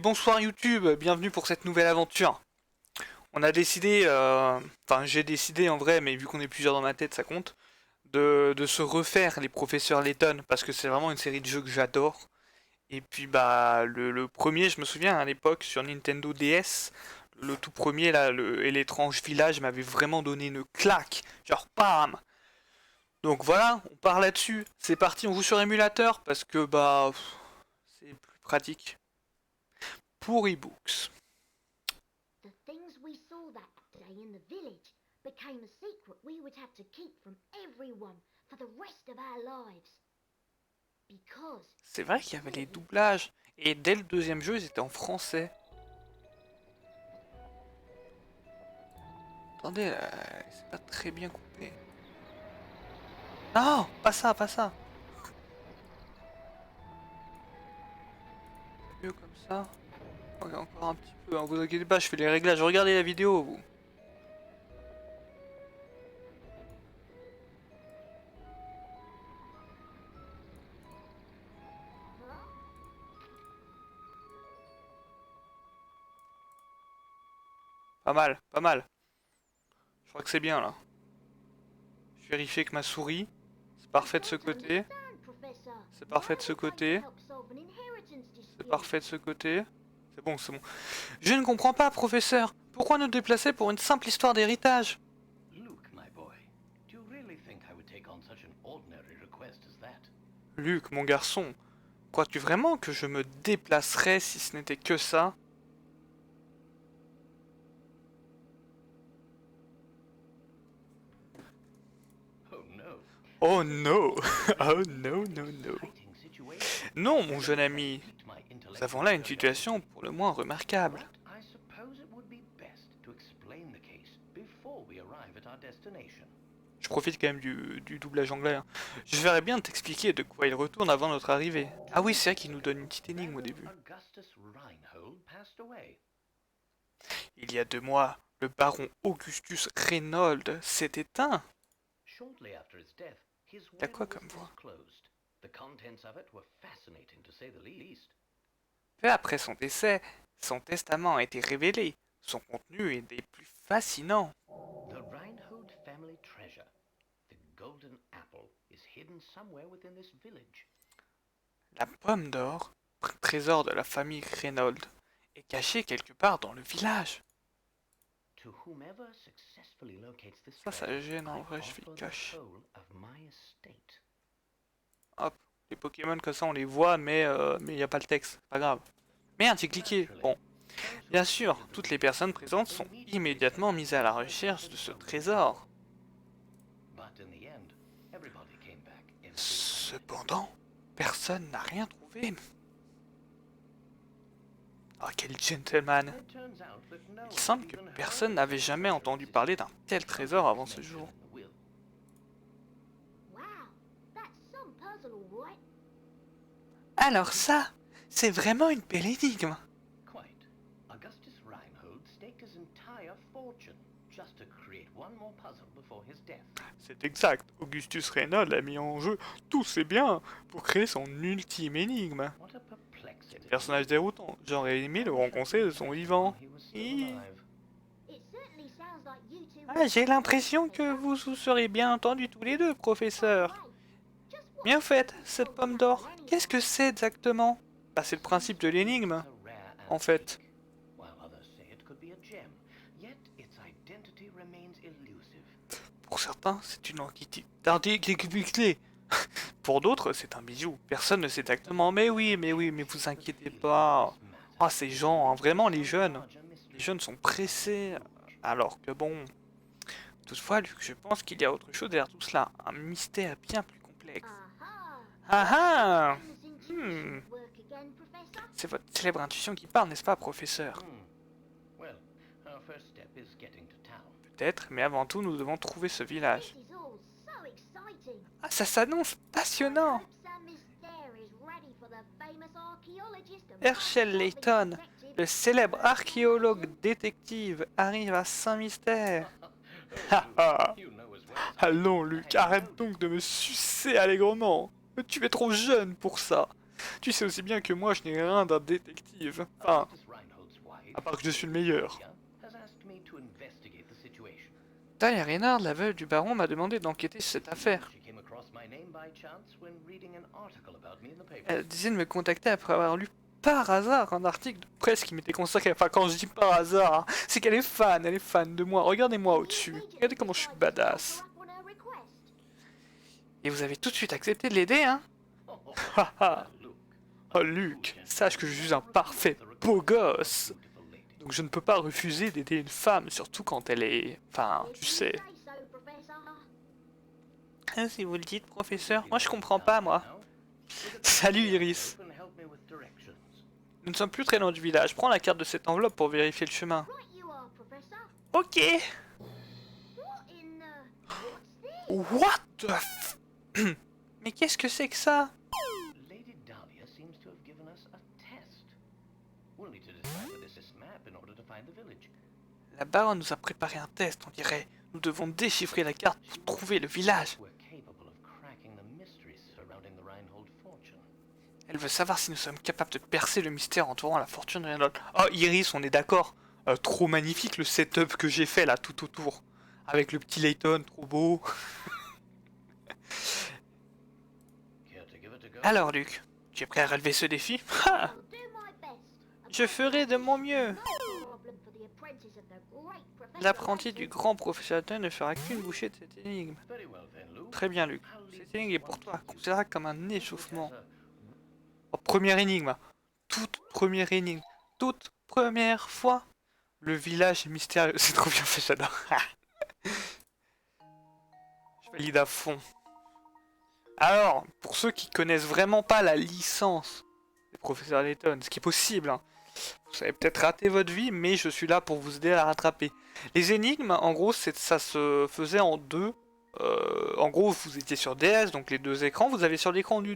Bonsoir YouTube, bienvenue pour cette nouvelle aventure. On a décidé, enfin j'ai décidé en vrai, mais vu qu'on est plusieurs dans ma tête, ça compte, de se refaire les professeurs Layton, parce que c'est vraiment une série de jeux que j'adore. Et puis bah le premier, je me souviens à l'époque sur Nintendo DS, le tout premier là, et l'étrange village m'avait vraiment donné une claque, genre bam. Donc voilà, on part là-dessus. C'est parti, on joue sur émulateur parce que c'est plus pratique pour ebooks. The things we saw that day in the village became a secret we would have to keep from everyone for the rest of our lives. Because C'est vrai qu'il y avait les doublages. Et dès le deuxième jeu, ils étaient en français. Attendez, là, c'est pas très bien coupé. Non, pas ça, pas ça. Mieux comme ça. Ouais, encore un petit peu, hein, vous inquiétez pas, je fais les réglages. Regardez la vidéo, vous. Pas mal, pas mal. Je crois que c'est bien là. Je vérifie que ma souris. C'est parfait de ce don't côté. understand, Professor. C'est parfait de ce Why are we trying côté. to help solve an inheritance C'est dispute? parfait de ce côté. C'est bon, c'est bon. Je ne comprends pas, professeur. Pourquoi nous déplacer pour une simple histoire d'héritage? Luke, my boy, do you really think I would take on such an ordinary request as that? Luc, mon garçon, crois-tu vraiment que je me déplacerais si ce n'était que ça? Oh no. Oh no! Oh no, no, no. Exciting situation. Non, mon jeune ami, Piqued my nous intellectual avons là une curiosity. situation pour le moins remarquable. But I suppose it would be best to explain the case before we arrive at our destination. Je profite quand même du doublage anglais, hein. Je verrais bien t'expliquer de quoi il retourne avant notre arrivée. Ah oui, c'est vrai qu'il nous donne une petite énigme au début. Augustus Reinhold passed away. Il y a 2 mois, le baron Augustus Reynolds s'est éteint. Shortly after his death, his T'as will quoi was comme voix? disclosed. The contents of it were fascinating to say the least. Peu après son décès, son testament a été révélé. Son contenu est des plus fascinants. The Reinhold family treasure, the golden apple, is hidden somewhere within this village. La pomme d'or, trésor de la famille Reynolds, est cachée quelque part dans le village. To whomever successfully locates this Ça treasure, gêne en I vrai, je fais offer the cache. whole of my estate. Hop, les Pokémon comme ça on les voit, mais il n'y a pas le texte, pas grave. Merde, j'ai cliqué. Bon, bien sûr, toutes les personnes présentes sont immédiatement mises à la recherche de ce trésor. But in the end, everybody came back empty-handed. Cependant, personne n'a rien trouvé. Ah, quel gentleman. It turns out that no Il one semble had que even heard personne of n'avait this jamais treasure entendu existing parler d'un tel trésor avant ce mentioned jour. in the will. Wow, that's some puzzle, all right. Alors ça, c'est vraiment une belle énigme. Quite. Augustus Reinhold staked his entire fortune just to create one more puzzle before his death. C'est exact, Augustus Reynolds a mis en jeu tous ses biens pour créer son ultime énigme. What a perplexity. Personnage déroutant, j'aurais aimé le rencontrer de son vivant. He was still Hi. alive. It certainly sounds like you two. Ah, j'ai l'impression que vous vous serez bien entendus tous les deux, professeur. Bien fait, cette pomme d'or. Qu'est-ce que c'est exactement? Bah, c'est le principe de l'énigme, It's a rare en fait. antique, while others say it could be a gem, yet its identity remains elusive. Pour certains, c'est une entité clé. Pour d'autres, c'est un bijou. Personne ne sait exactement. Mais oui, mais vous inquiétez pas. Ah, ces gens, hein, vraiment les jeunes. Les jeunes sont pressés. Alors que bon. Toutefois, Luc, je pense qu'il y a autre chose derrière tout cela. Un mystère bien plus complexe. Aha. Ah ah! Famous intuitions work again, Professor. C'est votre célèbre intuition qui parle, n'est-ce pas, professeur? Well, our first step is getting to town. Peut-être, mais avant tout, nous devons trouver ce village. This is all so exciting. Ah, ça s'annonce passionnant! I hope Sam Mystere is ready for the famous archaeologist and Herschel Layton, detective. le célèbre archéologue détective, arrive à Saint-Mystère. Ha ha! You know as well as I Allons, Luc, arrête donc de me sucer allègrement. Tu es trop jeune pour ça. Tu sais aussi bien que moi, je n'ai rien d'un détective. Enfin, Augustus Reinhold's wife, à part que je suis le meilleur. Lucia, has asked me to investigate the situation. Talia Reynard, la veuve du baron, m'a demandé d'enquêter sur cette affaire. She came across my name by chance when reading an article about me in the paper. Elle disait de me contacter après avoir lu par hasard un article de presse qui m'était consacré. Enfin, quand je dis par hasard, hein, c'est qu'elle est fan de moi. Regardez-moi au-dessus. Regardez comment je suis badass. Et vous avez tout de suite accepté de l'aider, hein? Haha. Look, Oh Luc, sache que je suis un parfait beau gosse. beautiful lady. Donc je ne peux pas refuser d'aider une femme, surtout quand elle est... Enfin, tu sais. Ah, si vous le dites, professeur. Moi, je comprends pas, moi. Salut, Iris. Open, help me with directions. Nous ne sommes plus très loin du village. Prends la carte de cette enveloppe pour vérifier le chemin. Ok. What the f... Mais qu'est-ce que c'est que ça? Lady Dahlia seems to have given us a test. We'll need to decipher this map in order to find the village. La baronne nous a préparé un test, on dirait. Nous devons déchiffrer la carte pour trouver le village. We're capable of cracking the mysteries surrounding the Reinhold fortune. Elle veut savoir si nous sommes capables de percer le mystère entourant la fortune de Reinhold. Oh, Iris, on est d'accord. Trop magnifique le setup que j'ai fait là tout autour. Avec le petit Layton, trop beau. Care to give it a go? Alors, Luc, tu es prêt à relever ce défi? Ha! Je ferai de mon mieux. L'apprenti du grand professeur Layton ne fera qu'une bouchée de cette énigme. Very well then, Luke. Très bien, Luc. I'll leave Cette énigme est pour toi. Considère comme un échauffement. Professor. Oh, première énigme. Toute première énigme. Toute première fois. Le village est mystérieux. C'est trop bien fait, j'adore. Je valide à fond. Alors, pour ceux qui connaissent vraiment pas la licence des professeurs Layton, ce qui est possible, hein, vous avez peut-être raté votre vie, mais je suis là pour vous aider à la rattraper. Les énigmes, en gros, ça se faisait en deux. En gros, vous étiez sur DS, donc les deux écrans. Vous avez sur l'écran du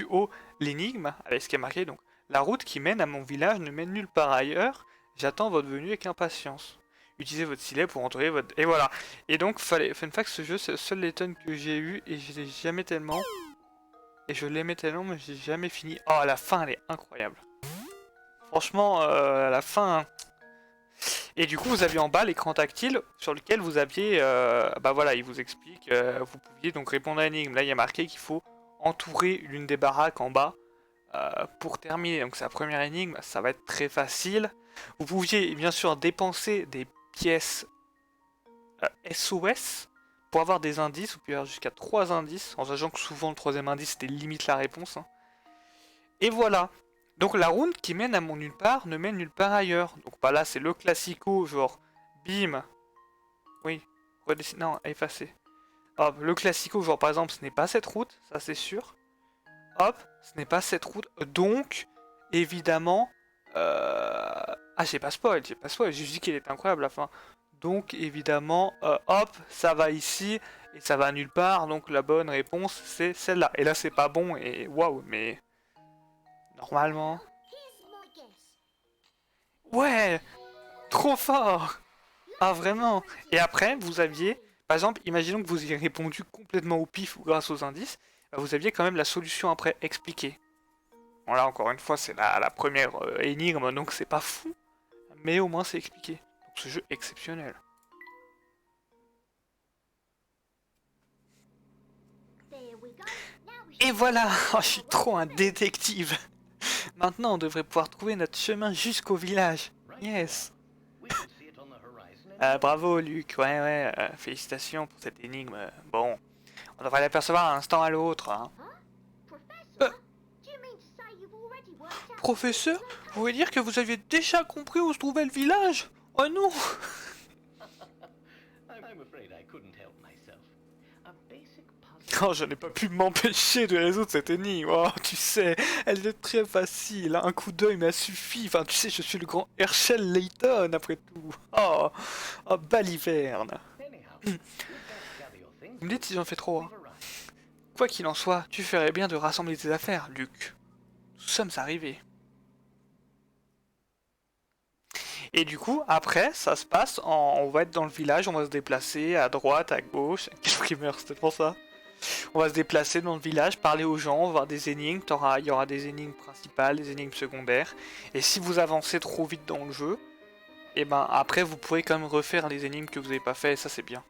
haut, l'énigme, avec ce qui est marqué. Donc, la route qui mène à mon village ne mène nulle part ailleurs. J'attends votre venue avec impatience. Utilisez votre stylet pour entourer votre... Et voilà. Et donc, fun fact, ce jeu, c'est le seul Layton que j'ai eu et je l'ai jamais tellement... Et je l'aimais tellement, mais j'ai jamais fini. Oh, la fin, elle est incroyable. Franchement, la fin... Et du coup, vous aviez en bas l'écran tactile sur lequel vous aviez... bah voilà, il vous explique. Vous pouviez donc répondre à l'énigme. Là, il y a marqué qu'il faut entourer l'une des baraques en bas pour terminer. Donc, c'est la première énigme. Ça va être très facile. Vous pouviez, bien sûr, dépenser des pièces SOS pour avoir des indices. Vous pouvez avoir jusqu'à 3 indices, en sachant que souvent le troisième indice c'était limite la réponse. Hein. Et voilà. Donc la route qui mène à mon nulle part ne mène nulle part ailleurs. Donc bah là c'est le classico, genre bim. Oui, redessiner, non, effacer. Hop, le classico, genre par exemple ce n'est pas cette route, ça c'est sûr. Hop, ce n'est pas cette route. Donc, évidemment... Ah j'ai pas spoil, j'ai juste dit qu'il était incroyable à la fin. Donc évidemment, hop, ça va ici et ça va nulle part. Donc la bonne réponse c'est celle-là. Et là c'est pas bon et waouh, mais normalement. Ouais, trop fort. Ah vraiment. Et après vous aviez, par exemple, imaginons que vous ayez répondu complètement au pif ou grâce aux indices, bah, vous aviez quand même la solution après expliquée. Bon là encore une fois c'est la première énigme donc c'est pas fou. Mais au moins c'est expliqué. Donc ce jeu exceptionnel. Et voilà, oh, je suis trop un détective. Maintenant on devrait pouvoir trouver notre chemin jusqu'au village. Yes. We can see it on the horizon. Bravo Luc, ouais, félicitations pour cette énigme. Bon, on devrait l'apercevoir à un instant à l'autre. Hein. Professeur, vous voulez dire que vous aviez déjà compris où se trouvait le village? Oh non. I'm afraid I couldn't help myself. A basic puzzle. Oh, je n'ai pas pu m'empêcher de résoudre cette énigme. Oh, tu sais, elle est très facile. Un coup d'œil m'a suffi. Enfin, tu sais, je suis le grand Herschel Layton, après tout. Oh, baliverne. Anyhow, you'd best gather your things. Vous me dites si j'en fais trop. Hein. We've arrived. Quoi qu'il en soit, tu ferais bien de rassembler tes affaires, Luc. Nous sommes arrivés. Et du coup, après, ça se passe on va être dans le village, on va se déplacer à droite, à gauche. Quel primeur, c'était pour ça. On va se déplacer dans le village, parler aux gens, voir des énigmes. Il y aura des énigmes principales, des énigmes secondaires. Et si vous avancez trop vite dans le jeu, et ben après vous pourrez quand même refaire les énigmes que vous n'avez pas fait, et ça c'est bien.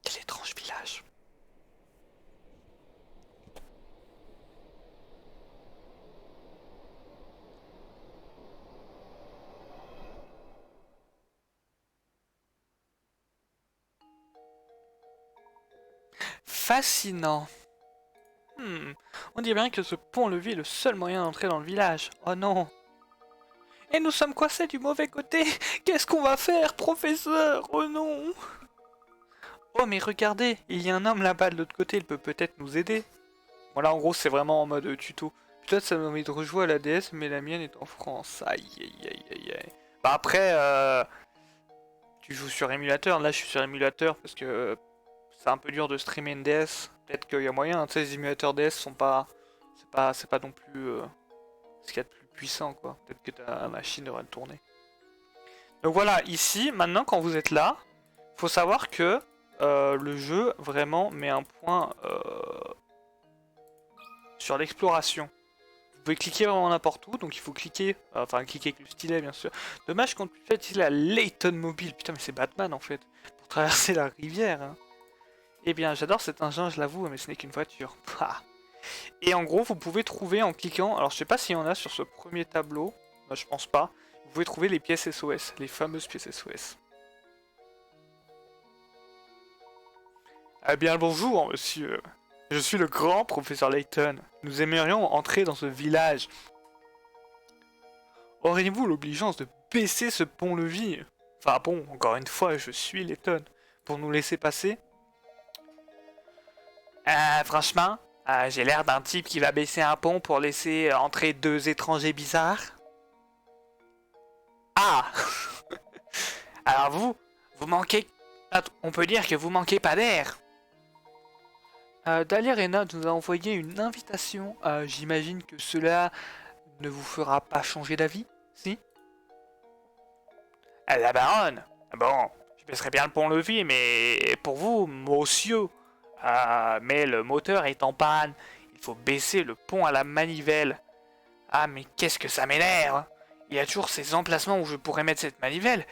Quel étrange village. Fascinant. On dit bien que ce pont-levis est le seul moyen d'entrer dans le village. Oh non. Et nous sommes coincés du mauvais côté. Qu'est-ce qu'on va faire, professeur? Oh non. Oh mais regardez, il y a un homme là-bas de l'autre côté, il peut peut-être nous aider. Voilà, en gros c'est vraiment en mode tuto. Peut-être ça m'a envie de rejouer à la DS, mais la mienne est en France. Aïe aïe aïe aïe aïe. Bah après, tu joues sur émulateur, là je suis sur émulateur parce que c'est un peu dur de streamer une DS. Peut-être qu'il y a moyen, tu sais, les émulateurs DS sont pas... C'est pas non plus ce qu'il y a de plus puissant quoi. Peut-être que ta machine devrait le tourner. Donc voilà, ici, maintenant quand vous êtes là, faut savoir que le jeu vraiment met un point sur l'exploration. Vous pouvez cliquer vraiment n'importe où, donc il faut cliquer, enfin cliquer avec le stylet bien sûr. Dommage qu'on puisse utiliser la Layton Mobile, putain mais c'est Batman en fait, pour traverser la rivière. Hein. Eh bien j'adore cet engin, je l'avoue, mais ce n'est qu'une voiture. Pah. Et en gros vous pouvez trouver en cliquant, alors je sais pas s'il y en a sur ce premier tableau, moi, je pense pas, vous pouvez trouver les pièces SOS, les fameuses pièces SOS. Eh bien le bonjour monsieur. Je suis le grand professeur Layton. Nous aimerions entrer dans ce village. Auriez-vous l'obligeance de baisser ce pont-levis? Enfin bon, encore une fois, je suis Layton. Pour nous laisser passer? Franchement, j'ai l'air d'un type qui va baisser un pont pour laisser entrer deux étrangers bizarres. Ah. Alors vous manquez... On peut dire que vous manquez pas d'air. Dahlia Reyna nous a envoyé une invitation. J'imagine que cela ne vous fera pas changer d'avis, si? La baronne. Bon, je baisserai bien le pont-levis, mais pour vous, monsieur. Mais le moteur est en panne. Il faut baisser le pont à la manivelle. Ah, mais qu'est-ce que ça m'énerve! Il y a toujours ces emplacements où je pourrais mettre cette manivelle.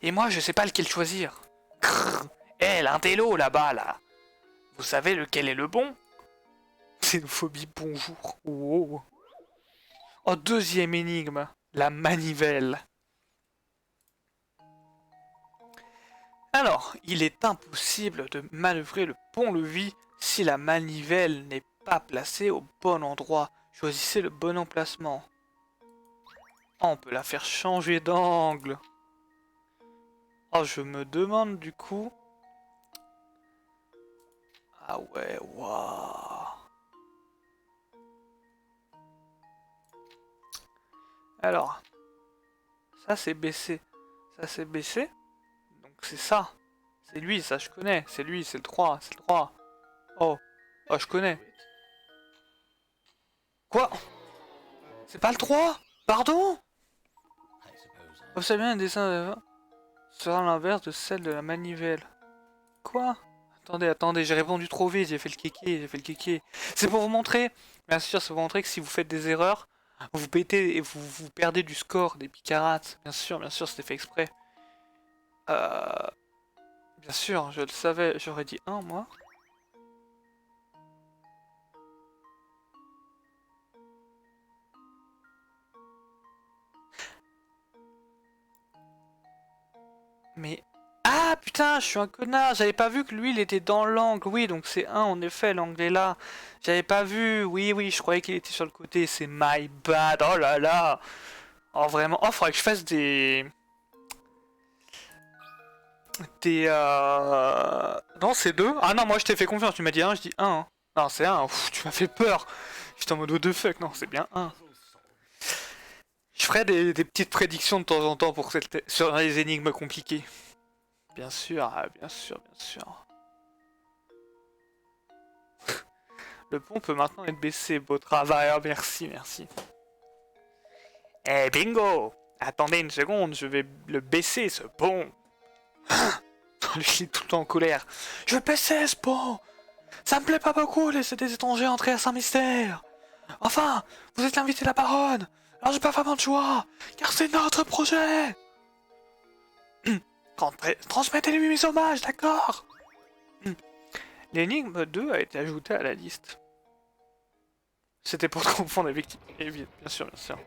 Et moi, je sais pas lequel choisir. Crrr. Hé, l'intello là-bas, là. Vous savez lequel est le bon? Xénophobie, bonjour. Oh. Oh, deuxième énigme. La manivelle. Alors, il est impossible de manœuvrer le pont-levis si la manivelle n'est pas placée au bon endroit. Choisissez le bon emplacement. Oh, on peut la faire changer d'angle. Oh, je me demande du coup... Ah ouais, waouh. Alors, ça c'est baissé. Ça c'est baissé. Donc c'est ça. C'est lui, ça je connais. C'est lui, c'est le 3, c'est le 3. Oh, oh je connais. Quoi? C'est pas le 3? Pardon? Observez bien un dessin sera l'inverse de celle de la manivelle. Quoi? Attendez, j'ai répondu trop vite, j'ai fait le kéké. C'est pour vous montrer, bien sûr, c'est pour vous montrer que si vous faites des erreurs, vous pétez et vous perdez du score, des picarates. Bien sûr, c'était fait exprès. Bien sûr, je le savais, j'aurais dit 1 moi. Mais... Ah putain, je suis un connard, j'avais pas vu que lui il était dans l'angle, oui donc c'est 1 en effet, l'angle est là. J'avais pas vu, oui je croyais qu'il était sur le côté, c'est my bad, oh là là. Oh vraiment, oh faudrait que je fasse des... Non c'est 2, ah non moi je t'ai fait confiance, tu m'as dit 1, je dis 1. Hein. Non c'est 1, ouf, tu m'as fait peur. J'étais en mode what the fuck, non c'est bien 1. Je ferai des petites prédictions de temps en temps pour sur les énigmes compliquées. bien sûr, bien sûr, bien sûr. Le pont peut maintenant être baissé. Beau travail, oh, merci, merci. Eh bingo! Attendez une seconde, je vais le baisser ce pont. Lui, il est tout le temps en colère. Je vais baisser ce pont! Ça me plaît pas beaucoup laisser des étrangers entrer à Saint-Mystère. Enfin, vous êtes l'invité de la baronne. Alors j'ai pas vraiment de choix, car c'est notre projet. Transmettez-lui mes hommages, d'accord? L'énigme 2 a été ajoutée à la liste. C'était pour te confondre avec... Bien sûr, bien sûr.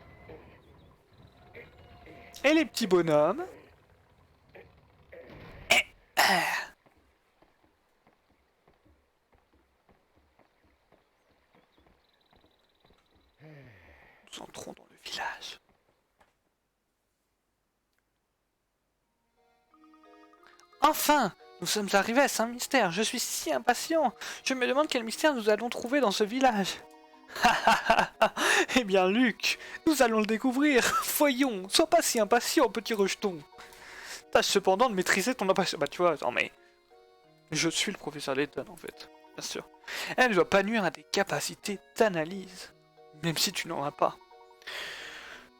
Et les petits bonhommes. Nous entrons dans le village. Enfin! Nous sommes arrivés à Saint-Mystère. Je suis si impatient. Je me demande quel mystère nous allons trouver dans ce village. Eh bien, Luc, nous allons le découvrir. Voyons, sois pas si impatient, petit rejeton. Tâche cependant de maîtriser ton impatience. Bah, tu vois, non mais... Je suis le professeur Layton, en fait. Bien sûr. Elle ne doit pas nuire à tes capacités d'analyse. Même si tu n'en as pas.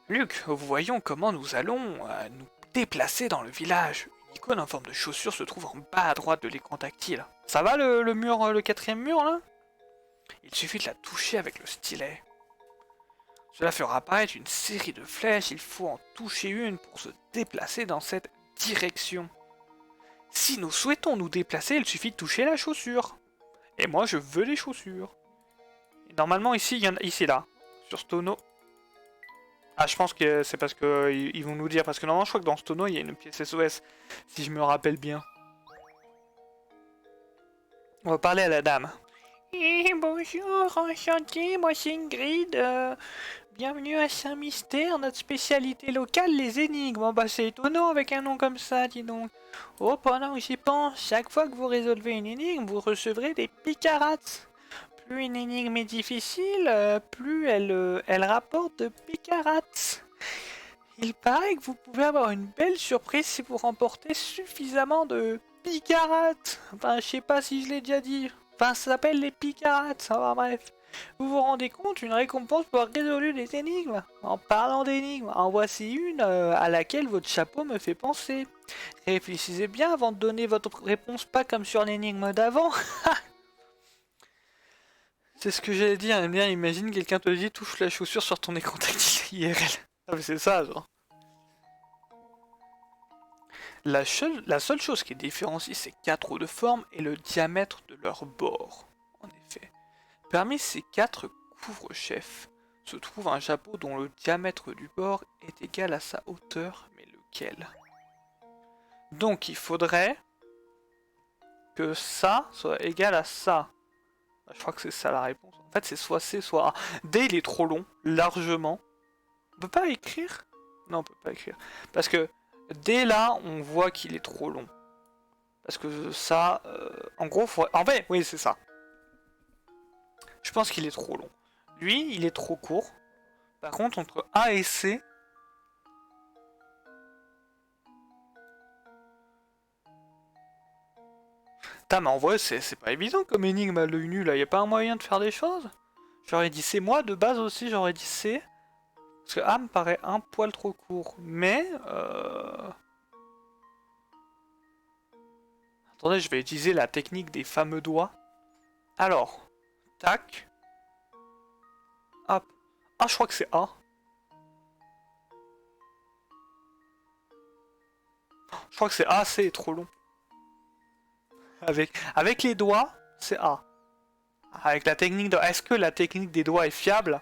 Luc, voyons comment nous allons nous déplacer dans le village. Une icône en forme de chaussure se trouve en bas à droite de l'écran tactile. Ça va le mur, le quatrième mur là? Il suffit de la toucher avec le stylet. Cela fera apparaître une série de flèches, il faut en toucher une pour se déplacer dans cette direction. Si nous souhaitons nous déplacer, il suffit de toucher la chaussure. Et moi je veux les chaussures. Et normalement ici, il y en a ici là, sur ce tonneau. Ah, je pense que c'est parce que ils vont nous dire, parce que normalement je crois que dans ce tonneau il y a une pièce SOS, si je me rappelle bien. On va parler à la dame. Bonjour, enchanté, moi c'est Ingrid. Bienvenue à Saint-Mystère, notre spécialité locale, les énigmes. Oh, bah c'est étonnant avec un nom comme ça, dis donc. Oh, pendant que j'y pense, chaque fois que vous résolvez une énigme, vous recevrez des picarats. Plus une énigme est difficile, plus elle rapporte de picarats. Il paraît que vous pouvez avoir une belle surprise si vous remportez suffisamment de picarats. Enfin, je sais pas si je l'ai déjà dit. Enfin, ça s'appelle les picarats, enfin bref. Vous vous rendez compte, une récompense pour avoir résolu des énigmes. En parlant d'énigmes, en voici une à laquelle votre chapeau me fait penser. Réfléchissez bien avant de donner votre réponse, pas comme sur l'énigme d'avant. C'est ce que j'allais dire, bien imagine quelqu'un te dit touche la chaussure sur ton écran tactile IRL. Ah mais c'est ça genre. La seule chose qui différencie ces quatre roues de forme est le diamètre de leur bord, en effet. Parmi ces quatre couvre-chefs se trouve un chapeau dont le diamètre du bord est égal à sa hauteur, mais lequel? Donc il faudrait que ça soit égal à ça. Je crois que c'est ça la réponse. En fait c'est soit C soit A. D il est trop long, largement. On peut pas écrire? Non on peut pas écrire. Parce que dès là on voit qu'il est trop long. Parce que ça, en gros, en fait, oui c'est ça. Je pense qu'il est trop long. Lui, il est trop court. Par contre, entre A et C... Putain, mais en vrai, c'est pas évident comme énigme à l'œil nu, là. Y a pas un moyen de faire des choses? J'aurais dit C. Moi, de base aussi, j'aurais dit C. Parce que A me paraît un poil trop court. Mais... Attendez, je vais utiliser la technique des fameux doigts. Alors, tac. Hop. Ah, je crois que c'est A. Je crois que c'est A, C est trop long. Avec les doigts, c'est A. Avec la technique de... Est-ce que la technique des doigts est fiable?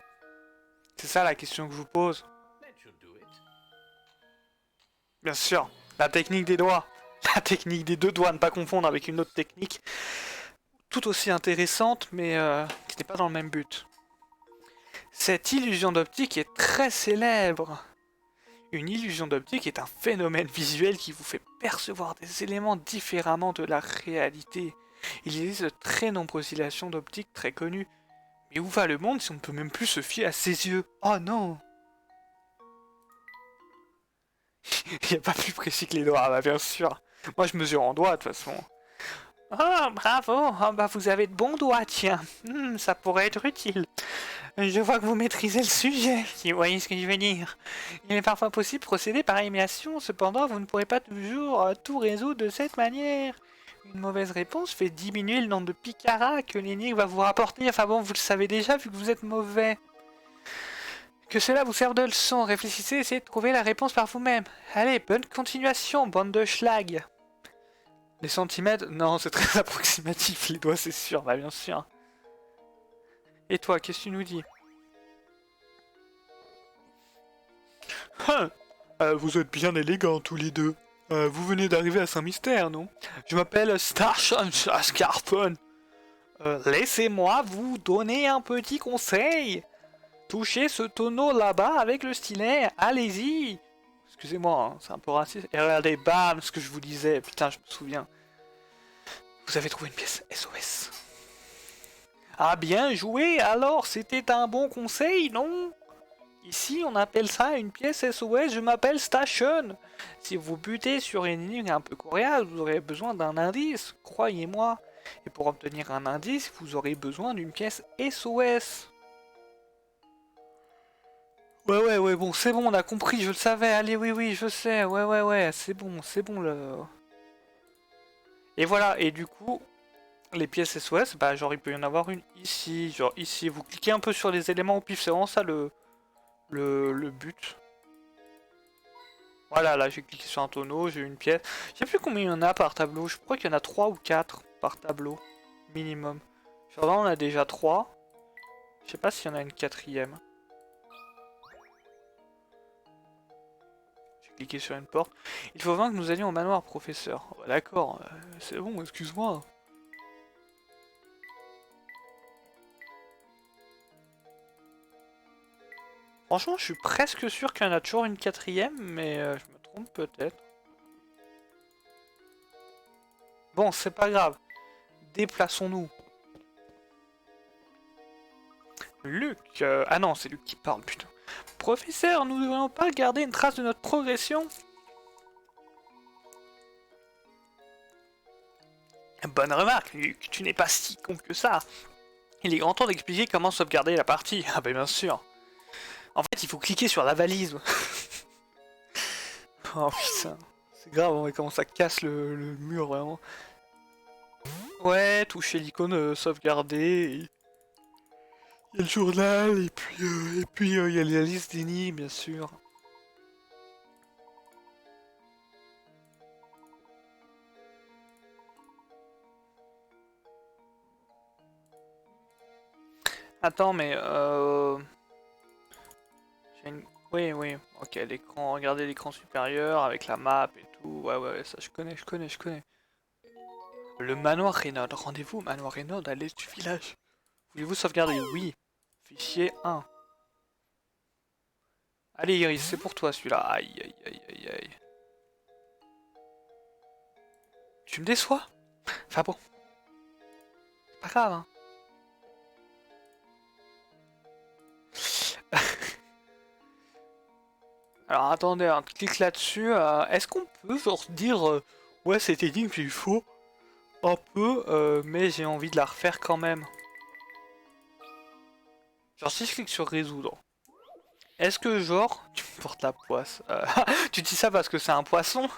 C'est ça la question que je vous pose. Bien sûr, la technique des doigts. La technique des deux doigts, ne pas confondre avec une autre technique. Tout aussi intéressante, mais qui n'est pas dans le même but. Cette illusion d'optique est très célèbre. Une illusion d'optique est un phénomène visuel qui vous fait percevoir des éléments différemment de la réalité. Il existe de très nombreuses illusions d'optique très connues. Mais où va le monde si on ne peut même plus se fier à ses yeux? Oh non! Il n'y a pas plus précis que les doigts, bah bien sûr. Moi, je mesure en doigts, de toute façon. Oh, bravo! Oh, bah, vous avez de bons doigts, tiens. Ça pourrait être utile. Je vois que vous maîtrisez le sujet, si vous voyez ce que je veux dire. Il est parfois possible de procéder par élimination, cependant, vous ne pourrez pas toujours tout résoudre de cette manière. Une mauvaise réponse fait diminuer le nombre de picaras que l'énigme va vous rapporter. Enfin bon, vous le savez déjà vu que vous êtes mauvais. Que cela vous serve de leçon. Réfléchissez, essayez de trouver la réponse par vous-même. Allez, bonne continuation, bande de schlag. Les centimètres? Non, c'est très approximatif, les doigts, c'est sûr, bah bien sûr. Et toi, qu'est-ce que tu nous dis? Vous êtes bien élégants tous les deux. Vous venez d'arriver à Saint-Mystère, non? Je m'appelle Starshine Scarpon. Laissez-moi vous donner un petit conseil. Touchez ce tonneau là-bas avec le stylet, allez-y. Excusez-moi, hein, c'est un peu raciste. Et regardez, bam, ce que je vous disais, putain, je me souviens. Vous avez trouvé une pièce SOS. Ah bien joué, alors c'était un bon conseil, non? Ici, on appelle ça une pièce SOS, je m'appelle Station. Si vous butez sur une énigme un peu coriace, vous aurez besoin d'un indice, croyez-moi. Et pour obtenir un indice, vous aurez besoin d'une pièce SOS. Ouais, bon, c'est bon, on a compris, je le savais. Allez, oui, je sais, ouais, c'est bon, le... Et voilà, et du coup, les pièces SOS, bah genre il peut y en avoir une ici, genre ici. Vous cliquez un peu sur les éléments au pif, c'est vraiment ça le but. Voilà, là j'ai cliqué sur un tonneau, j'ai eu une pièce. Je sais plus combien il y en a par tableau, je crois qu'il y en a 3 ou 4 par tableau, minimum. Genre là on a déjà 3. Je sais pas s'il y en a une quatrième. J'ai cliqué sur une porte. Il faut vraiment que nous allions au manoir, professeur. Oh, bah, d'accord, c'est bon, excuse-moi. Franchement, je suis presque sûr qu'il y en a toujours une quatrième, mais je me trompe peut-être. Bon, c'est pas grave. Déplaçons-nous. Luc... Ah non, c'est Luc qui parle, putain. Professeur, nous ne devrions pas garder une trace de notre progression? Bonne remarque, Luc. Tu n'es pas si con que ça. Il est grand temps d'expliquer comment sauvegarder la partie. Ah bah bien sûr. En fait, il faut cliquer sur la valise. Oh putain. C'est grave, on voit comment ça casse le mur, vraiment. Ouais, toucher l'icône sauvegarder. Il y a le journal, et puis il y a la liste d'énigmes, bien sûr. Attends, mais Oui, ok, l'écran, regardez l'écran supérieur avec la map et tout, ouais, ça je connais. Le manoir Renaud, rendez-vous au manoir Renaud à l'est du village. Voulez-vous sauvegarder? Oui. Fichier 1. Allez Iris, c'est pour toi celui-là. Aïe. Tu me déçois? Enfin bon. C'est pas grave, hein. Alors attendez, un clic là-dessus. Est-ce qu'on peut genre dire ouais cette énigme il faut un peu, mais j'ai envie de la refaire quand même. Genre si je clique sur résoudre, est-ce que genre tu me portes la poisse? Tu dis ça parce que c'est un poisson?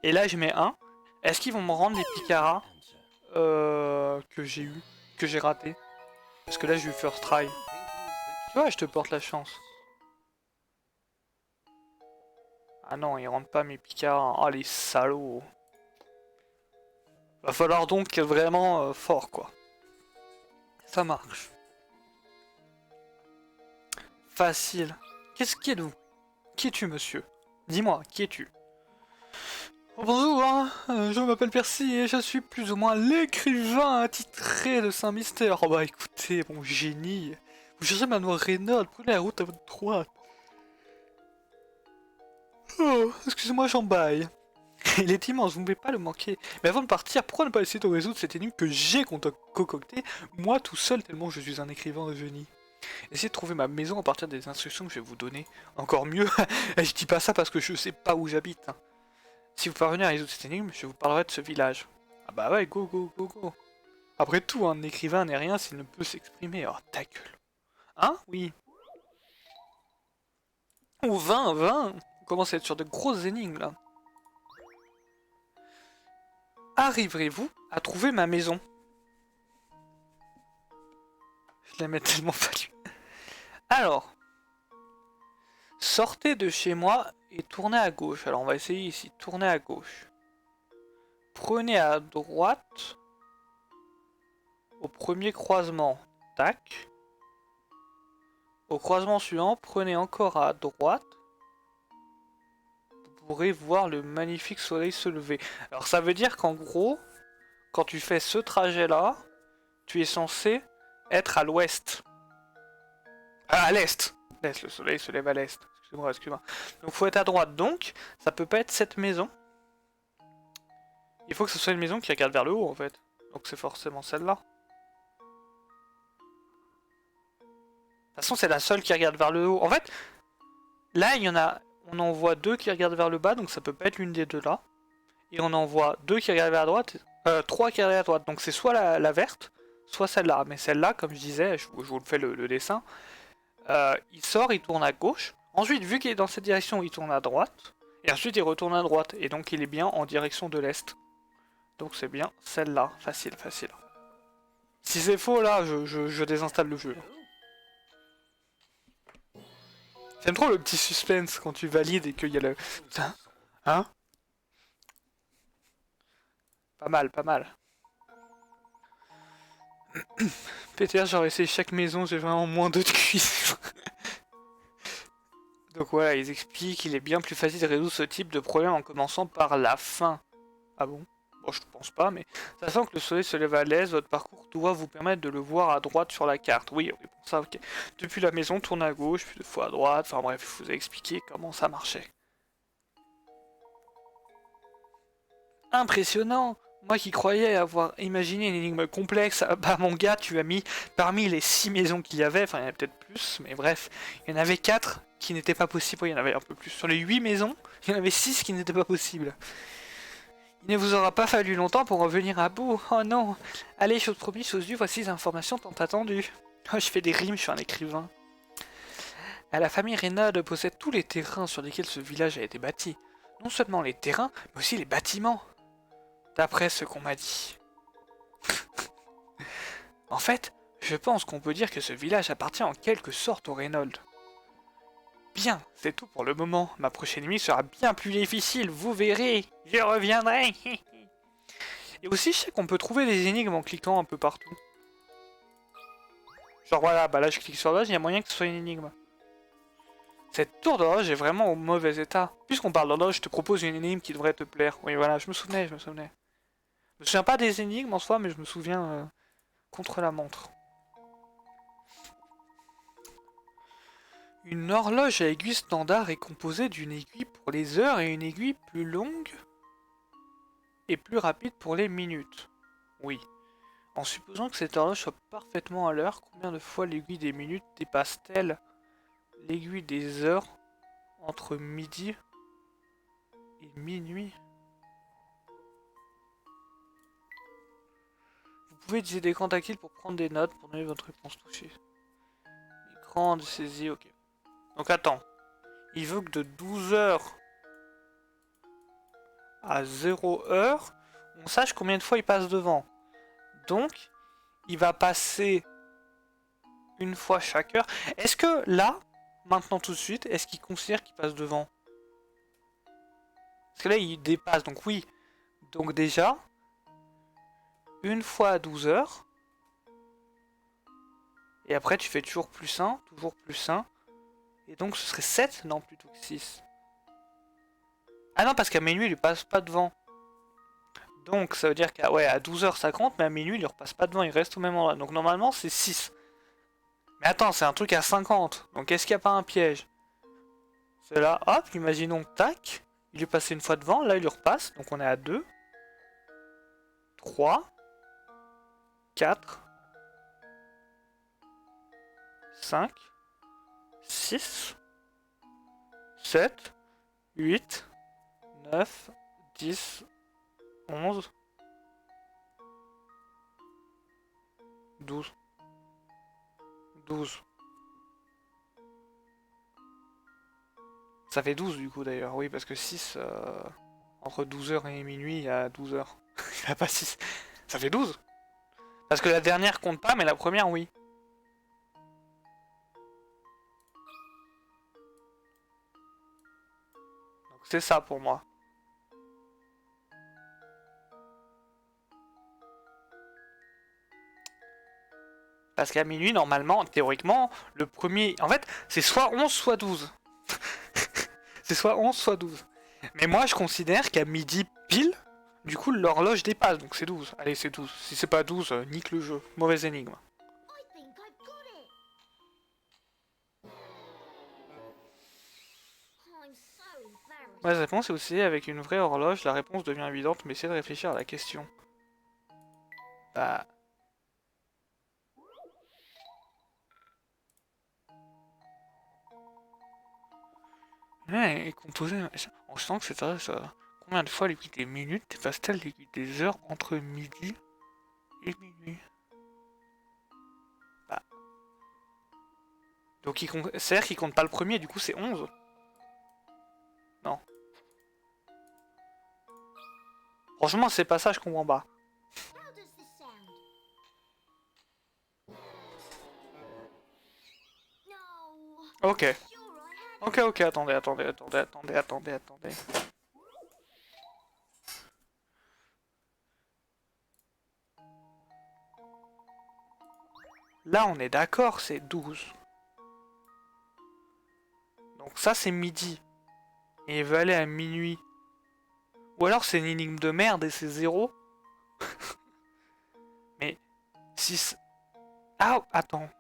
Et là je mets 1. Est-ce qu'ils vont me rendre les picaras que j'ai eu, que j'ai raté? Parce que là j'ai eu first try. Tu vois, je te porte la chance. Ah non, ils rendent pas mes picaras. Oh les salauds. Va falloir donc être vraiment fort quoi. Ça marche. Facile. Qu'est-ce qui êtes-vous? Qui es-tu, monsieur? Dis-moi, qui es-tu? Oh, bonjour, hein, je m'appelle Percy et je suis plus ou moins l'écrivain attitré de Saint-Mystère. Oh bah écoutez, mon génie. Vous cherchez Manoir Renaud, prenez la route à votre droite. Oh, excusez-moi, j'en baille. Il est immense, vous ne pouvez pas le manquer. Mais avant de partir, pourquoi ne pas essayer de résoudre cette énigme que j'ai concoctée, moi tout seul, tellement je suis un écrivain de génie? Essayez de trouver ma maison à partir des instructions que je vais vous donner. Encore mieux, je dis pas ça parce que je sais pas où j'habite. Hein. Si vous parvenez à résoudre cette énigme, je vous parlerai de ce village. Ah bah ouais, go, go, go, go. Après tout, un écrivain n'est rien s'il ne peut s'exprimer. Oh, ta gueule. Hein? Oui. Oh, 20, 20. On commence à être sur de grosses énigmes, là. Arriverez-vous à trouver ma maison? Je la mets tellement fallu. Alors, sortez de chez moi et tournez à gauche. Alors, on va essayer ici. Tournez à gauche. Prenez à droite au premier croisement. Tac. Au croisement suivant, prenez encore à droite. Vous pourrez voir le magnifique soleil se lever. Alors, ça veut dire qu'en gros, quand tu fais ce trajet-là, tu es censé être à l'ouest. Ah, à l'est. L'est, le soleil se lève à l'est. Excuse-moi, excuse-moi. Donc faut être à droite. Donc, ça peut pas être cette maison. Il faut que ce soit une maison qui regarde vers le haut en fait. Donc c'est forcément celle-là. De toute façon, c'est la seule qui regarde vers le haut. En fait, là, il y en a. On en voit deux qui regardent vers le bas, donc ça peut pas être l'une des deux là. Et on en voit deux qui regardent vers la droite. Trois qui regardent à droite. Donc c'est soit la verte, soit celle-là. Mais celle-là, comme je disais, je vous le fais le dessin. Il sort, il tourne à gauche. Ensuite, vu qu'il est dans cette direction, il tourne à droite. Et ensuite, il retourne à droite. Et donc, il est bien en direction de l'est. Donc, c'est bien celle-là. Facile, facile. Si c'est faux, là, je désinstalle le jeu. J'aime trop le petit suspense quand tu valides et qu'il y a le... Hein? Pas mal, pas mal. Peter, j'aurais essayé chaque maison, j'ai vraiment moins de cuisses. Donc voilà, ils expliquent qu'il est bien plus facile de résoudre ce type de problème en commençant par la fin. Ah bon? Bon, je ne pense pas, mais sachant que le soleil se lève à l'est, votre parcours doit vous permettre de le voir à droite sur la carte. Oui, oui, bon, ça, ok. Depuis la maison, tourne à gauche, puis deux fois à droite. Enfin bref, je vous ai expliqué comment ça marchait. Impressionnant! Moi qui croyais avoir imaginé une énigme complexe, bah mon gars, tu as mis parmi les 6 maisons qu'il y avait, enfin il y en avait peut-être plus, mais bref, il y en avait 4 qui n'étaient pas possibles, il y en avait un peu plus. Sur les 8 maisons, il y en avait 6 qui n'étaient pas possibles. Il ne vous aura pas fallu longtemps pour revenir à bout, oh non! Allez, chose promise, chose due, voici les informations tant attendues. Oh, je fais des rimes, je suis un écrivain. La famille Reynolds possède tous les terrains sur lesquels ce village a été bâti. Non seulement les terrains, mais aussi les bâtiments. D'après ce qu'on m'a dit. En fait, je pense qu'on peut dire que ce village appartient en quelque sorte aux Reynolds. Bien, c'est tout pour le moment. Ma prochaine nuit sera bien plus difficile, vous verrez. Je reviendrai. Et aussi, je sais qu'on peut trouver des énigmes en cliquant un peu partout. Genre voilà, bah là je clique sur l'horloge, il y a moyen que ce soit une énigme. Cette tour d'horloge est vraiment au mauvais état. Puisqu'on parle d'horloge, je te propose une énigme qui devrait te plaire. Oui voilà, je me souvenais. Je me souviens pas des énigmes en soi, mais je me souviens contre la montre. Une horloge à aiguille standard est composée d'une aiguille pour les heures et une aiguille plus longue et plus rapide pour les minutes. Oui. En supposant que cette horloge soit parfaitement à l'heure, combien de fois l'aiguille des minutes dépasse-t-elle l'aiguille des heures entre midi et minuit? Vous pouvez utiliser des écrans tactiles pour prendre des notes, pour donner votre réponse touchée. Écran de saisie, ok. Donc attends. Il veut que de 12h à 0h, on sache combien de fois il passe devant. Donc, il va passer une fois chaque heure. Est-ce que là, maintenant tout de suite, est-ce qu'il considère qu'il passe devant? Parce que là, il dépasse, donc oui. Donc déjà, une fois à 12h. Et après, tu fais toujours plus 1, toujours plus 1. Et donc, ce serait 7? Non, plutôt que 6. Ah non, parce qu'à minuit, il ne passe pas devant. Donc, ça veut dire qu'à ouais, à 12h, ça compte, mais à minuit, il ne repasse pas devant, il reste au même endroit. Donc, normalement, c'est 6. Mais attends, c'est un truc à 50. Donc, est-ce qu'il n'y a pas un piège? C'est là, hop, imaginons, tac. Il est passé une fois devant, là, il lui repasse. Donc, on est à 2. 3. 4. 5. 6. 7. 8. 9. 10, 11, 12. 12. Ça fait 12 du coup d'ailleurs, oui, parce que 6, entre 12h et minuit, il y a 12h. Il n'y a pas 6. Ça fait 12. Parce que la dernière compte pas, mais la première, oui. Donc c'est ça pour moi. Parce qu'à minuit, normalement, théoriquement, le premier... En fait, c'est soit 11, soit 12. C'est soit 11, soit 12. Mais moi, je considère qu'à midi pile, du coup, l'horloge dépasse, donc c'est 12. Allez, c'est 12. Si c'est pas 12, nique le jeu. Mauvaise énigme. I think I've got it. I'm so embarrassed. La réponse est aussi avec une vraie horloge, la réponse devient évidente, mais essayez de réfléchir à la question. Bah... Ouais, et composé... On sent que c'est vrai, ça... Combien de fois l'aiguille des minutes dépasse-t-elle l'aiguille des heures entre midi et minuit? Bah... Donc c'est-à-dire qu'il compte pas le premier, du coup c'est 11. Non. Franchement, c'est pas ça, je comprends pas. How does this sound? No. Ok. Sure, I had Ok, attendez. Là, on est d'accord, c'est 12. Donc ça, c'est midi. Et il veut aller à minuit. Ou alors c'est une énigme de merde et c'est 0. Mais 6... Ah, attends.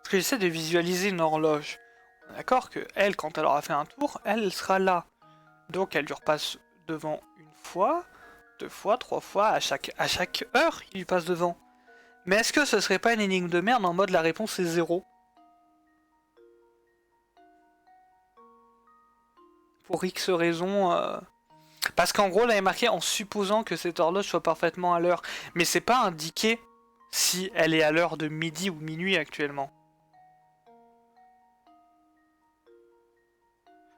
Parce que j'essaie de visualiser une horloge. D'accord que elle, quand elle aura fait un tour, elle sera là. Donc elle lui repasse devant une fois, 2 fois, 3 fois, à chaque heure, il lui passe devant. Mais est-ce que ce serait pas une énigme de merde en mode la réponse est 0? Pour X raisons... Parce qu'en gros, là, il est marqué en supposant que cette horloge soit parfaitement à l'heure. Mais c'est pas indiqué si elle est à l'heure de midi ou minuit actuellement.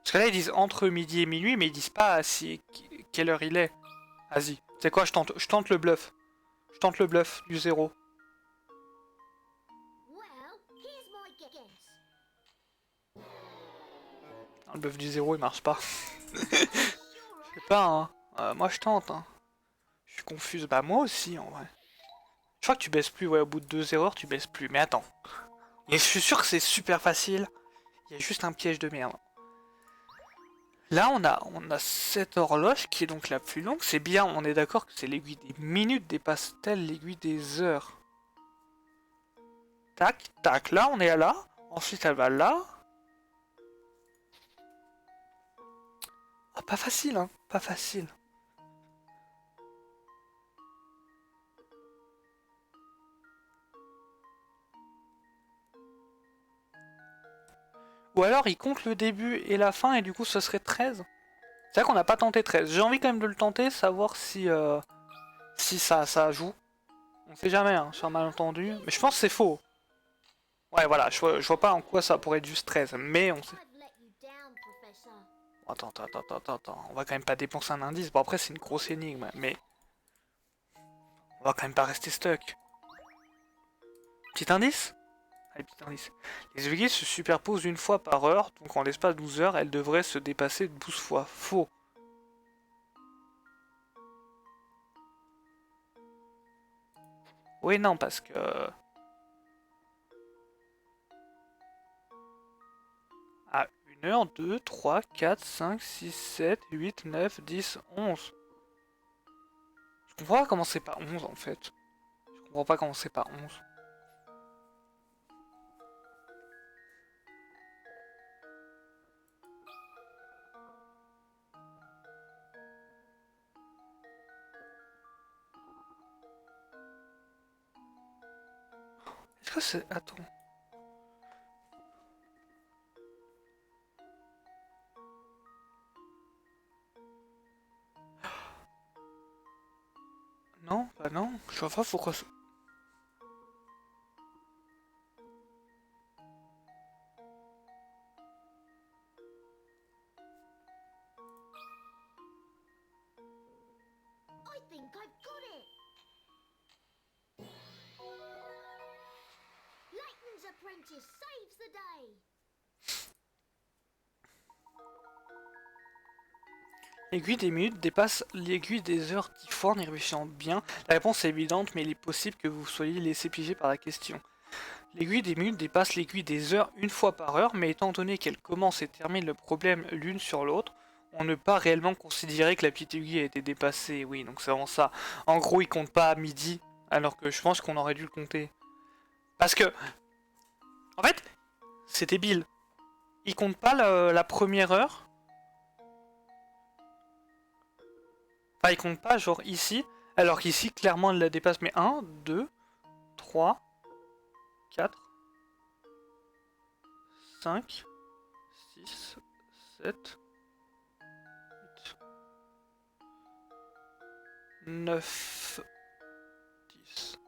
Parce que là, ils disent entre midi et minuit, mais ils disent pas quelle heure il est. Vas-y. C'est quoi, je tente le bluff. Je tente le bluff du 0. well, here's my guess. Le bluff du 0, il marche pas. Sure, Je sais pas, hein. Moi, je tente, hein. Je suis confuse. Bah, moi aussi, en vrai. Je crois que tu baisses plus, ouais, au bout de 2 erreurs, tu baisses plus. Mais attends. Et je suis sûr que c'est super facile. Il y a juste un piège de merde. Là, on a cette horloge qui est donc la plus longue. C'est bien, on est d'accord que c'est l'aiguille des minutes dépasse-t-elle l'aiguille des heures? Tac, tac, là, on est à là. Ensuite, elle va là. Ah, pas facile, hein, pas facile. Ou alors, il compte le début et la fin, et du coup, ce serait 13. C'est vrai qu'on n'a pas tenté 13. J'ai envie quand même de le tenter, savoir si ça joue. On sait jamais, hein, sur un malentendu. Mais je pense que c'est faux. Ouais, voilà, je vois pas en quoi ça pourrait être juste 13. Mais on sait. I've let you down, Professor. Attends. On va quand même pas dépenser un indice. Bon, après, c'est une grosse énigme, mais on va quand même pas rester stuck. Petit indice? Allez, petit indice. Les aiguilles se superposent une fois par heure, donc en l'espace de 12 heures, elles devraient se dépasser 12 fois. Faux. Oui, non, parce que... À 1 heure, 2, 3, 4, 5, 6, 7, 8, 9, 10, 11. Je comprends pas comment c'est pas 11 en fait. Je comprends pas comment c'est pas 11. que c'est... Attends. Non, bah non, je vois pas pourquoi... I think I've got it! Layton's apprentice saves the day! L'aiguille des minutes dépasse l'aiguille des heures 10 fois en y réfléchissant bien. La réponse est évidente, mais il est possible que vous soyez laissé piéger par la question. L'aiguille des minutes dépasse l'aiguille des heures une fois par heure, mais étant donné qu'elle commence et termine le problème l'une sur l'autre, on ne peut pas réellement considérer que la petite aiguille a été dépassée. Oui, donc c'est vraiment ça. En gros, il compte pas à midi, alors que je pense qu'on aurait dû le compter. Parce que, en fait, c'est débile. Il compte pas la première heure. Enfin, il compte pas genre ici, alors qu'ici, clairement, elle la dépasse. Mais 1, 2, 3, 4, 5, 6, 7, 8, 9, 10.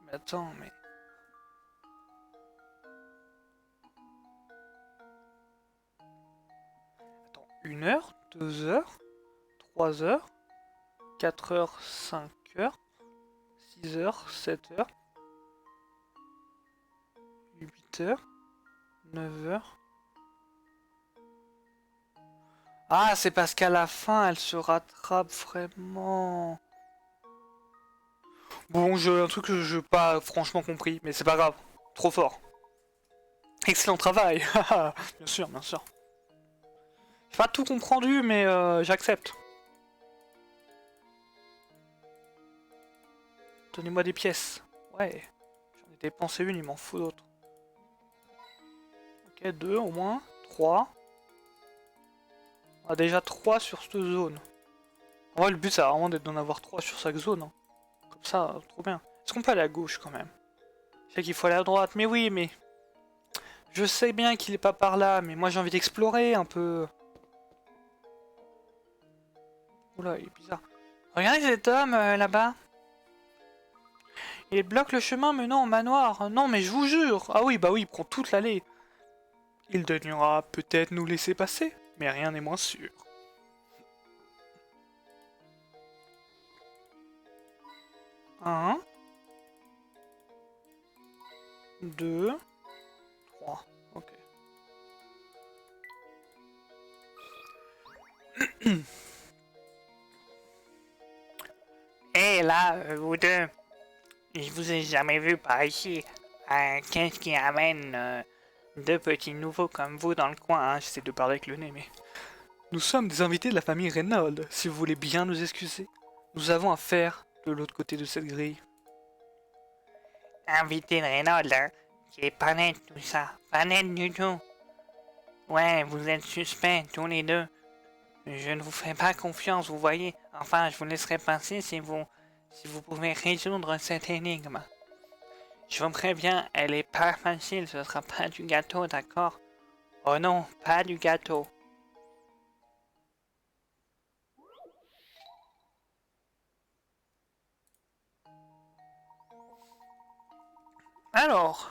Mais attends, mais... Attends, 1 heure, 2 heures, 3 heures, 4 heures, 5 heures, 6 heures, 7 heures, 8 heures, 9 heures... Ah, c'est parce qu'à la fin, elle se rattrape vraiment. Bon, un truc que je n'ai pas franchement compris, mais c'est pas grave. Trop fort. Excellent travail. Bien sûr, bien sûr. J'ai pas tout comprendu, mais j'accepte. Donnez-moi des pièces. Ouais. J'en ai dépensé une, il m'en faut d'autres. Ok, 2 au moins. 3. On a déjà 3 sur cette zone. En vrai, le but, c'est vraiment d'en avoir 3 sur chaque zone. Hein. Comme ça, trop bien. Est-ce qu'on peut aller à gauche quand même? Je sais qu'il faut aller à droite, mais oui, mais... Je sais bien qu'il est pas par là, mais moi j'ai envie d'explorer un peu. Oula, il est bizarre. Regardez cet homme là-bas. Il bloque le chemin menant au manoir. Non, mais je vous jure. Ah oui, bah oui, il prend toute l'allée. Il daignera peut-être nous laisser passer, mais rien n'est moins sûr. Un, 2, 3. Ok. Hé là, vous deux, je vous ai jamais vu par ici. Qu'est-ce qui amène deux petits nouveaux comme vous dans le coin, hein? J'essaie de parler avec le nez, mais... Nous sommes des invités de la famille Reynolds, si vous voulez bien nous excuser. Nous avons affaire de l'autre côté de cette grille. Invité de Reynolds, hein? C'est pas net tout ça, pas net du tout. Ouais, vous êtes suspects tous les deux. Je ne vous fais pas confiance, vous voyez. Enfin, je vous laisserai passer si vous pouvez résoudre cette énigme. Je vous préviens, elle est pas facile, ce sera pas du gâteau, d'accord? Oh non, pas du gâteau. Alors,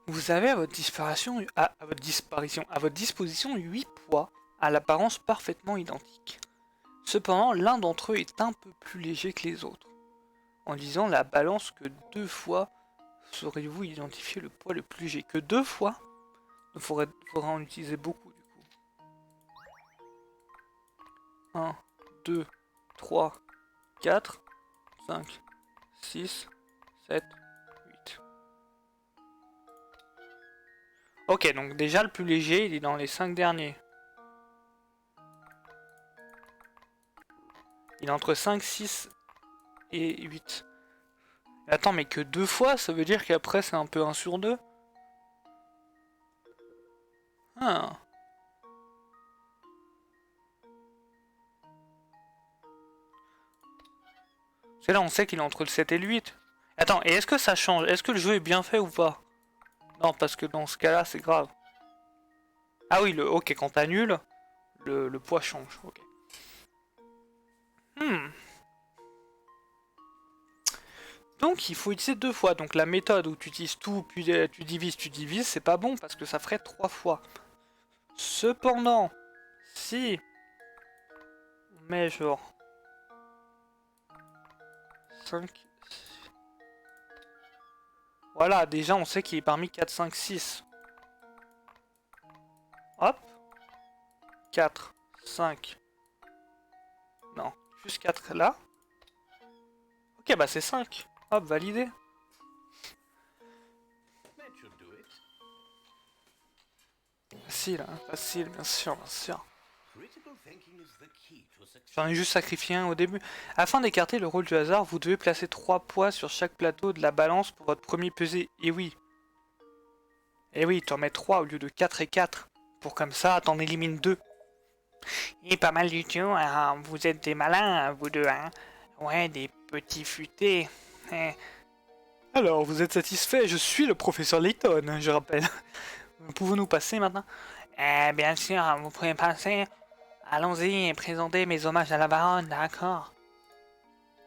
vous avez à votre disparition, à votre disposition 8 poids à l'apparence parfaitement identiques. Cependant, l'un d'entre eux est un peu plus léger que les autres. En disant la balance que 2 fois, saurez-vous identifier le poids le plus léger? Que 2 fois? Il faudra en utiliser beaucoup du coup. 1, 2, 3, 4, 5, 6, 7, 8. Ok, donc déjà le plus léger, il est dans les 5 derniers. Il est entre 5, 6 et 8. Attends, mais que 2 fois, ça veut dire qu'après c'est un peu 1 sur 2? Ah. Parce que là, on sait qu'il est entre le 7 et le 8. Attends, et est-ce que ça change? Est-ce que le jeu est bien fait ou pas? Non, parce que dans ce cas-là, c'est grave. Ah oui, ok, quand t'annules, le poids change. Ok. Hmm. Donc il faut utiliser 2 fois. Donc la méthode où tu utilises tout, puis tu divises, c'est pas bon parce que ça ferait 3 fois. Cependant, si on met genre 5... Voilà, déjà on sait qu'il est parmi 4, 5, 6. Hop. 4, 5. Non, juste 4 là. Ok, bah c'est 5. Hop, validé. That should do it. Facile, hein, facile, bien sûr, bien sûr. Critical thinking is the key to success. J'en ai juste sacrifié un au début. Afin d'écarter le rôle du hasard, vous devez placer 3 poids sur chaque plateau de la balance pour votre premier pesé. Et oui. Et oui, t'en mets 3 au lieu de 4 et 4. Pour comme ça, t'en élimines 2. Et pas mal du tout, hein. Vous êtes des malins, vous deux, hein. Ouais, des petits futés. Eh. Alors, vous êtes satisfait? Je suis le professeur Layton, je rappelle. Pouvons-nous passer maintenant? Bien sûr, vous pouvez passer. Allons-y et présenter mes hommages à la baronne, d'accord?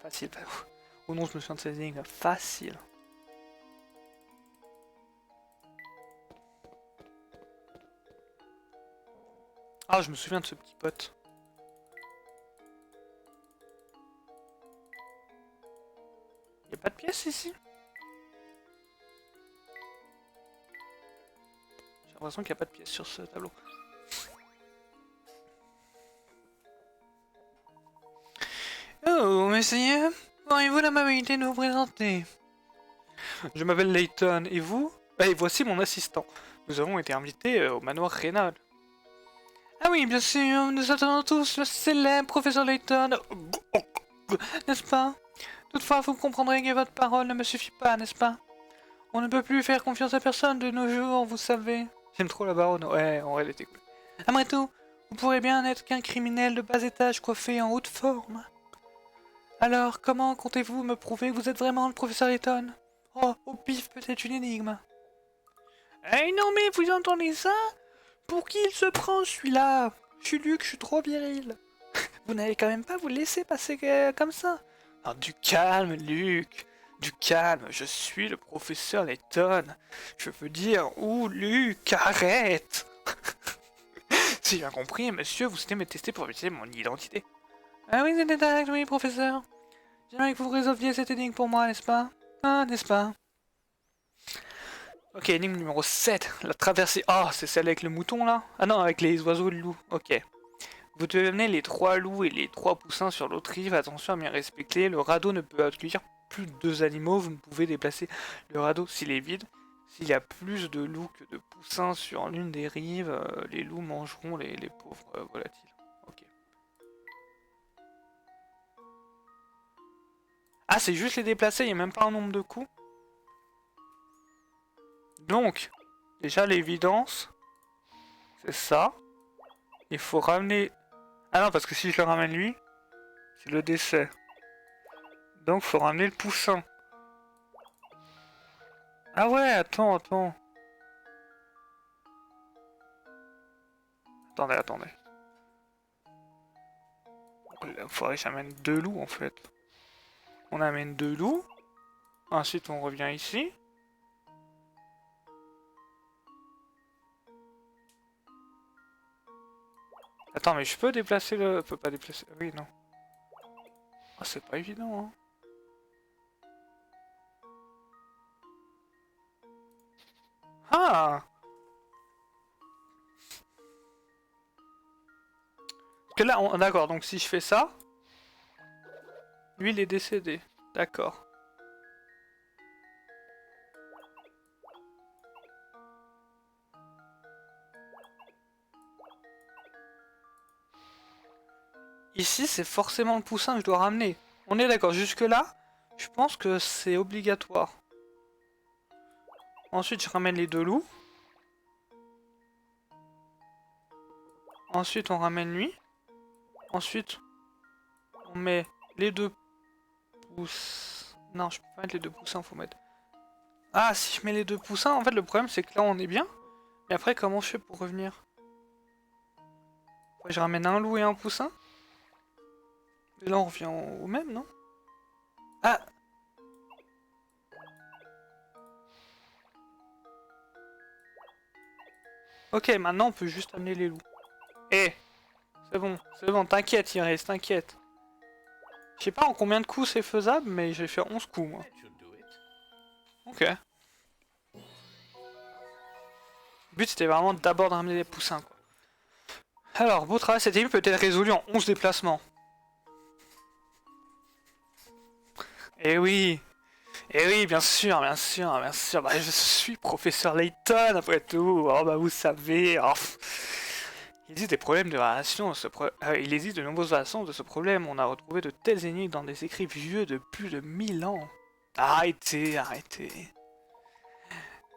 Facile. Oh non, je me souviens de ces énigmes. Facile. Ah, je me souviens de ce petit pote. Y'a pas de pièce ici? J'ai l'impression qu'il n'y a pas de pièce sur ce tableau. Oh, messieurs, auriez-vous l'amabilité de vous présenter? Je m'appelle Layton, et vous? Et voici mon assistant. Nous avons été invités au manoir Reynald. Ah oui, bien sûr, nous attendons tous le célèbre professeur Layton, n'est-ce pas? Toutefois, vous comprendrez que votre parole ne me suffit pas, n'est-ce pas? On ne peut plus faire confiance à personne de nos jours, vous savez. J'aime trop la baronne, ouais, en vrai elle était cool. Après tout, vous pourrez bien n'être qu'un criminel de bas étage coiffé en haute forme. Alors, comment comptez-vous me prouver que vous êtes vraiment le professeur Layton? Oh, au pif, peut-être une énigme. Eh non mais vous entendez ça? Pour qui il se prend celui-là? Je suis Luc, je suis trop viril. Vous n'allez quand même pas vous laisser passer comme ça. Non, du calme, Luc. Du calme, je suis le professeur Layton. Je veux dire, Luc, arrête. Si j'ai bien compris, monsieur, vous souhaitez me tester pour vérifier mon identité. Ah oui, c'est exact, oui, professeur. J'aimerais que vous résolviez cette énigme pour moi, n'est-ce pas? Ah, n'est-ce pas? Ok, énigme numéro 7. La traversée. Ah, c'est celle avec le mouton là? Ah non, avec les oiseaux et le loup. Ok. Vous devez amener les 3 loups et les 3 poussins sur l'autre rive. Attention à bien respecter. Le radeau ne peut accueillir plus de 2 animaux. Vous ne pouvez déplacer le radeau s'il est vide. S'il y a plus de loups que de poussins sur l'une des rives, les loups mangeront les pauvres volatiles. Ok. Ah, c'est juste les déplacer, il n'y a même pas un nombre de coups. Donc, déjà l'évidence, c'est ça. Il faut ramener... Ah non, parce que si je le ramène lui, c'est le décès. Donc, faut ramener le poussin. Ah ouais, attends. Attendez. Il faudrait que j'amène 2 loups en fait. On amène 2 loups. Ensuite, on revient ici. Attends, mais je peux déplacer le... Je peux pas déplacer... Oui, non. Ah, c'est pas évident, hein. Ah! Parce que là, d'accord, donc si je fais ça... Lui, il est décédé. D'accord. Ici, c'est forcément le poussin que je dois ramener. On est d'accord, jusque-là, je pense que c'est obligatoire. Ensuite, je ramène les 2 loups. Ensuite, on ramène lui. Ensuite, on met les 2 pouces. Non, je peux pas mettre les 2 poussins, faut mettre... Ah, si je mets les 2 poussins, en fait, le problème, c'est que là, on est bien. Mais après, comment je fais pour revenir? Ouais, je ramène un loup et un poussin. Et là, on revient au même, non? Ah! Ok, maintenant, on peut juste amener les loups. Eh! C'est bon, t'inquiète, Iris, t'inquiète. Je sais pas en combien de coups c'est faisable, mais j'ai fait 11 coups, moi. That should do it. Ok. Le but, c'était vraiment d'abord de ramener les poussins, quoi. Alors, beau travail, cette énigme peut être résolue en 11 déplacements. Eh oui! Eh oui, bien sûr, bien sûr, bien sûr. Bah, je suis professeur Layton, après tout. Oh, bah, vous savez. Oh, il existe des problèmes de variation. Il existe de nombreuses variations de ce problème. On a retrouvé de telles énigmes dans des écrits vieux de plus de 1000 ans. Arrêtez, arrêtez.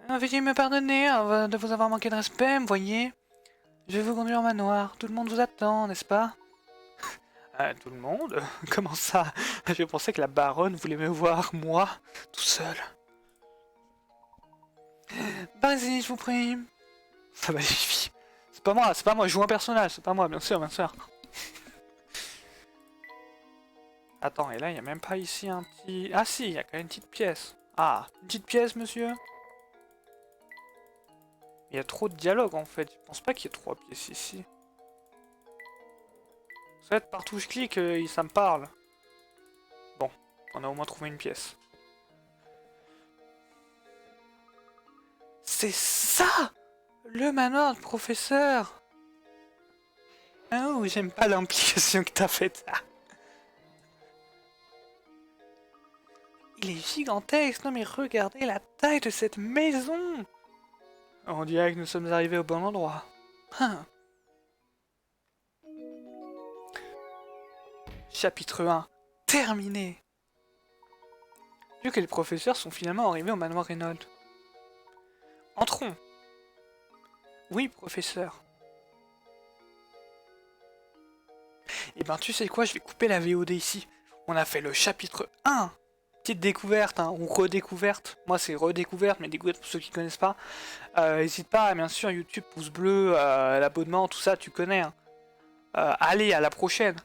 Veuillez me pardonner de vous avoir manqué de respect, vous voyez. Je vais vous conduire au manoir. Tout le monde vous attend, n'est-ce pas? Tout le monde? Comment ça? Je pensais que la baronne voulait me voir, moi, tout seul. Par ici, je vous prie. Ça va les filles. C'est pas moi, je joue un personnage, c'est pas moi, bien sûr, bien sûr. Attends, et là, il n'y a même pas ici un petit... Ah si, il y a quand même une petite pièce. Ah, une petite pièce, monsieur? Il y a trop de dialogue, en fait. Je pense pas qu'il y ait 3 pièces ici. En fait, partout où je clique, ça me parle. Bon, on a au moins trouvé une pièce. C'est ça! Le manoir du professeur! Oh, j'aime pas l'implication que t'as faite, ça. Il est gigantesque, non mais regardez la taille de cette maison! On dirait que nous sommes arrivés au bon endroit. Hein. Chapitre 1. Terminé! Vu que les professeurs sont finalement arrivés au manoir Reynolds. Entrons! Oui, professeur. Eh ben, tu sais quoi, je vais couper la VOD ici. On a fait le chapitre 1. Petite découverte, hein, ou redécouverte. Moi, c'est redécouverte, mais découverte pour ceux qui connaissent pas. N'hésite pas, bien sûr, YouTube, pouce bleu, l'abonnement, tout ça, tu connais. Hein. Allez, à la prochaine.